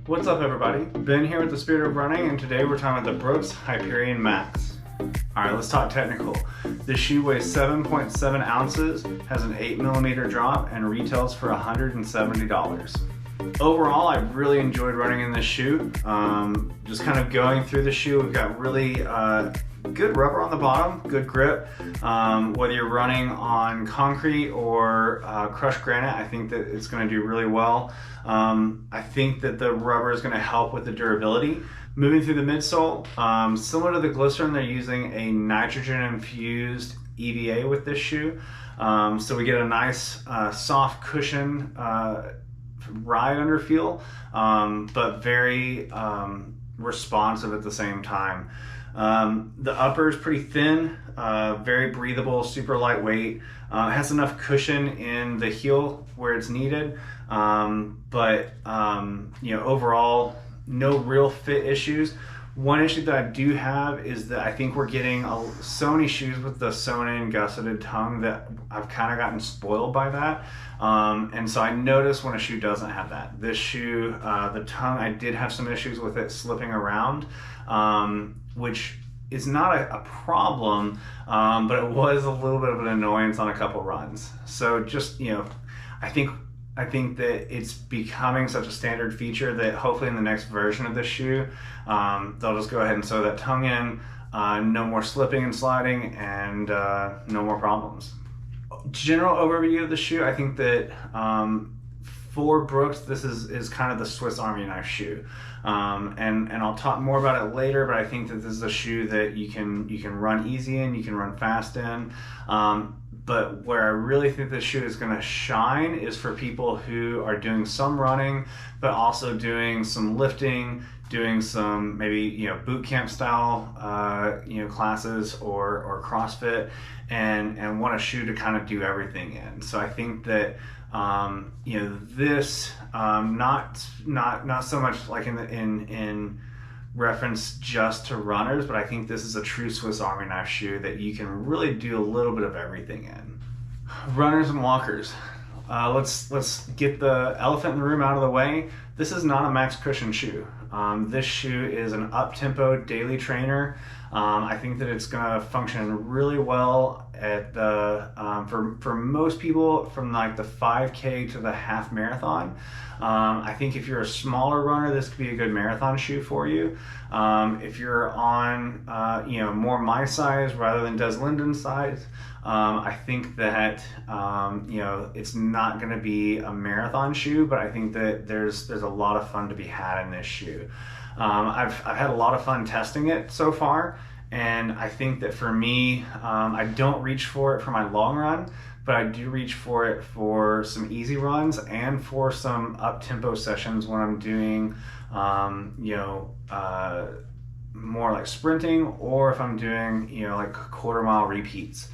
What's up, everybody? Ben here with the Spirit of Running, and today we're talking about the Brooks Hyperion Max. Alright, let's talk technical. This shoe weighs 7.7 ounces, has an 8mm drop, and retails for $170. Overall, I really enjoyed running in this shoe. Just kind of going through the shoe, we've got really good rubber on the bottom, good grip. Whether you're running on concrete or crushed granite, I think that it's going to do really well. I think that the rubber is going to help with the durability. Moving through the midsole, similar to the glycerin, they're using a nitrogen infused EVA with this shoe. So we get a nice soft cushion ride under feel, but very responsive at the same time. The upper is pretty thin, very breathable, super lightweight. Has enough cushion in the heel where it's needed, but overall, no real fit issues. One issue that I do have is that I think we're getting so many shoes with the sewn-in gusseted tongue that I've kind of gotten spoiled by that. And so I notice when a shoe doesn't have that. This shoe, the tongue, I did have some issues with it slipping around, which is not a problem, but it was a little bit of an annoyance on a couple runs. So just, I think that it's becoming such a standard feature that hopefully in the next version of this shoe, they'll just go ahead and sew that tongue in, no more slipping and sliding, and no more problems. General overview of the shoe, I think that for Brooks, this is kind of the Swiss Army knife shoe. And I'll talk more about it later, but I think that this is a shoe that you can run easy in, you can run fast in. But where I really think this shoe is going to shine is for people who are doing some running, but also doing some lifting, doing some maybe boot camp style classes or CrossFit, and want a shoe to kind of do everything in. So I think that this not so much like in reference just to runners, but I think this is a true Swiss Army knife shoe that you can really do a little bit of everything in. Runners and walkers. Let's get the elephant in the room out of the way. This is not a max cushion shoe. This shoe is an up-tempo daily trainer. I think that it's going to function really well at the for most people from like the 5K to the half marathon. I think if you're a smaller runner, this could be a good marathon shoe for you. If you're on more my size rather than Des Linden's size, I think that it's not going to be a marathon shoe, but I think that there's a lot of fun to be had in this shoe. I've had a lot of fun testing it so far, and I think that for me, I don't reach for it for my long run, but I do reach for it for some easy runs and for some up-tempo sessions when I'm doing more like sprinting, or if I'm doing like quarter-mile repeats.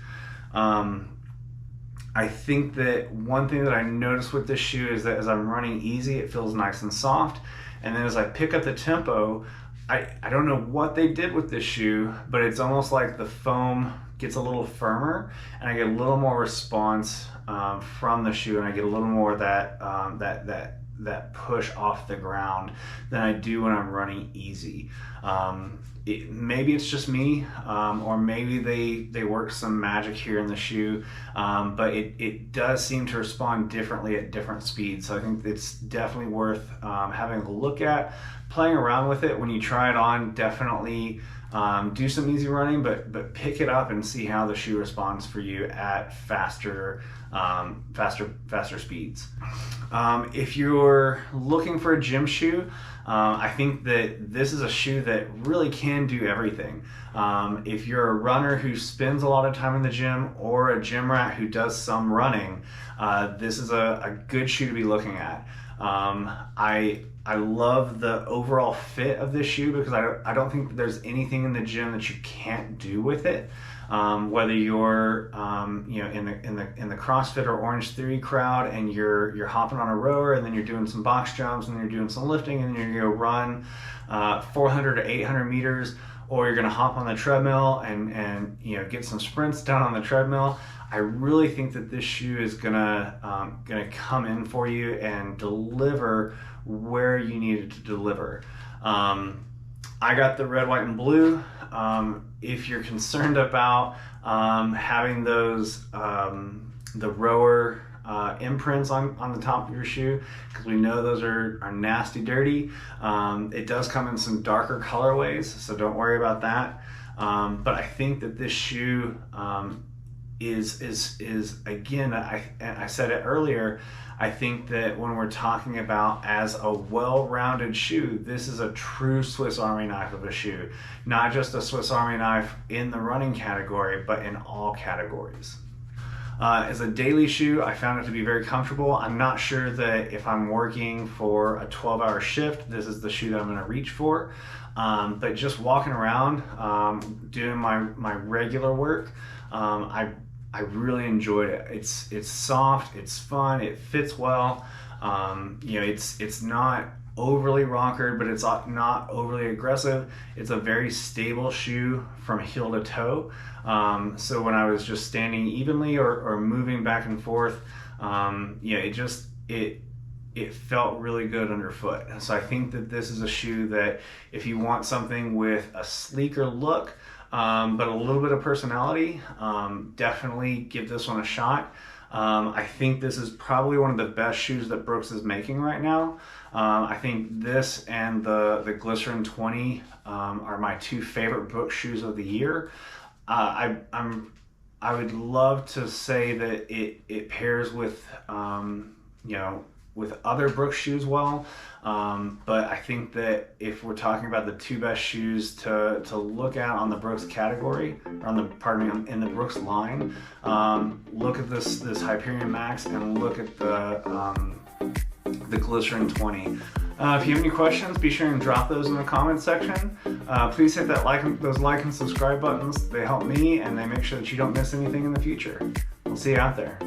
I think that one thing that I noticed with this shoe is that as I'm running easy, it feels nice and soft. And then as I pick up the tempo, I don't know what they did with this shoe, but it's almost like the foam gets a little firmer and I get a little more response from the shoe, and I get a little more of that push off the ground than I do when I'm running easy. Maybe it's just me, or maybe they work some magic here in the shoe, but it does seem to respond differently at different speeds. So I think it's definitely worth having a look at, playing around with it. When you try it on, definitely do some easy running, but pick it up and see how the shoe responds for you at faster speeds. If you're looking for a gym shoe, I think that this is a shoe that really can do everything. If you're a runner who spends a lot of time in the gym, or a gym rat who does some running, this is a good shoe to be looking at. I love the overall fit of this shoe because I don't think that there's anything in the gym that you can't do with it. Whether you're in the CrossFit or Orange Theory crowd, and you're hopping on a rower, and then you're doing some box jumps, and then you're doing some lifting, and then you're gonna run 400 to 800 meters, or you're gonna hop on the treadmill and get some sprints done on the treadmill. I really think that this shoe is gonna come in for you and deliver where you need it to deliver. I got the red, white, and blue. If you're concerned about having those the rower imprints on the top of your shoe, because we know those are nasty dirty, it does come in some darker colorways, so don't worry about that. But I think that this shoe is again, I said it earlier, I think that when we're talking about as a well-rounded shoe, this is a true Swiss Army knife of a shoe. Not just a Swiss Army knife in the running category, but in all categories. As a daily shoe, I found it to be very comfortable. I'm not sure that if I'm working for a 12-hour shift, this is the shoe that I'm going to reach for. But just walking around, doing my regular work, I really enjoyed it. It's soft, it's fun, it fits well. You know, it's not overly rockered, but it's not overly aggressive. It's a very stable shoe from heel to toe. So when I was just standing evenly or moving back and forth, yeah, it felt really good underfoot. So I think that this is a shoe that if you want something with a sleeker look, but a little bit of personality, definitely give this one a shot. I think this is probably one of the best shoes that Brooks is making right now. I think this and the Glycerin 20 are my two favorite Brooks shoes of the year. I would love to say that it pairs with you know, with other Brooks shoes well, but I think that if we're talking about the two best shoes to look at on the Brooks category, or on the, pardon me, in the Brooks line, look at this Hyperion Max and look at the Glycerin 20. If you have any questions, be sure and drop those in the comments section. Please hit that those like and subscribe buttons. They help me and they make sure that you don't miss anything in the future. We'll see you out there.